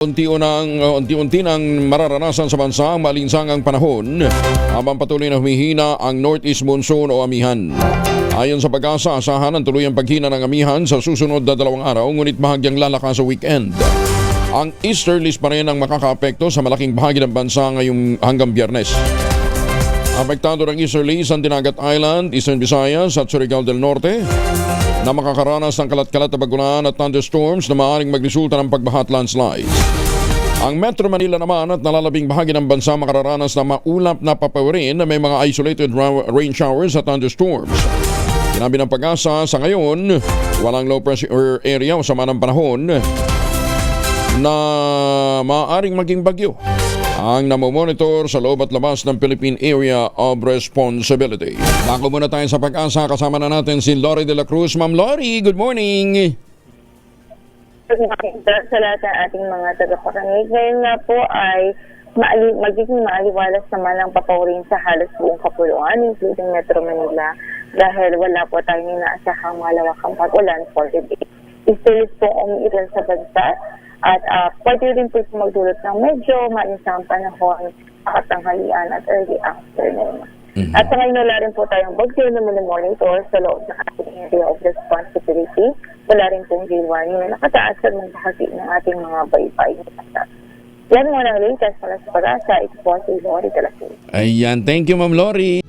Unti-unti nang mararanasan sa bansa ang malinsangang panahon habang patuloy na humihina ang northeast monsoon o amihan. Ayon sa Pag-asa, asahan ang tuluyang paghina ng amihan sa susunod na 2 araw, ngunit bahagyang lalakas sa weekend. Ang easterlies pa rin ang makakaapekto sa malaking bahagi ng bansa ngayong hanggang Biyernes. Apektado ng easterlies ang Dinagat Island, Eastern Visayas at Surigao del Norte na makakaranas ng kalat-kalat na bagulan at thunderstorms na maaaring magresulta ng pagbaha at landslides. Ang Metro Manila naman at nalalabing bahagi ng bansa makararanas ng maulap na papawirin na may mga isolated rain showers at thunderstorms. Sinabi ng Pag-asa, sa ngayon, walang low pressure area o sama ng panahon na maaaring maging bagyo ang namomonitor sa loob at labas ng Philippine Area of Responsibility. Nako muna tayo sa Pag-asa. Kasama na natin si Lori de la Cruz. Ma'am Lori, good morning. Good morning sa lahat ng ating mga tagapakinig. Ngayon nga po ay magiging maaliwalas naman ang papawirin sa halos buong kapuluan, including Metro Manila, dahil wala po tayong inaasahang malawakang pag-ulan for the day. Istulis po umiiral sa bansa at pwede rin po magdulot ng medyo mainsang panahon sa tanghalian at early afternoon. At sa ngayon wala rin po tayong bagyo na monitor sa loob ng ating area of responsibility. Wala rin pong gale warning na nakataas sa mga bahagi ng ating mga baybay. Yan muna ang latest para sa Pag-asa. Ito po si Lori de la Cruz. Ayan, thank you Ma'am Lori.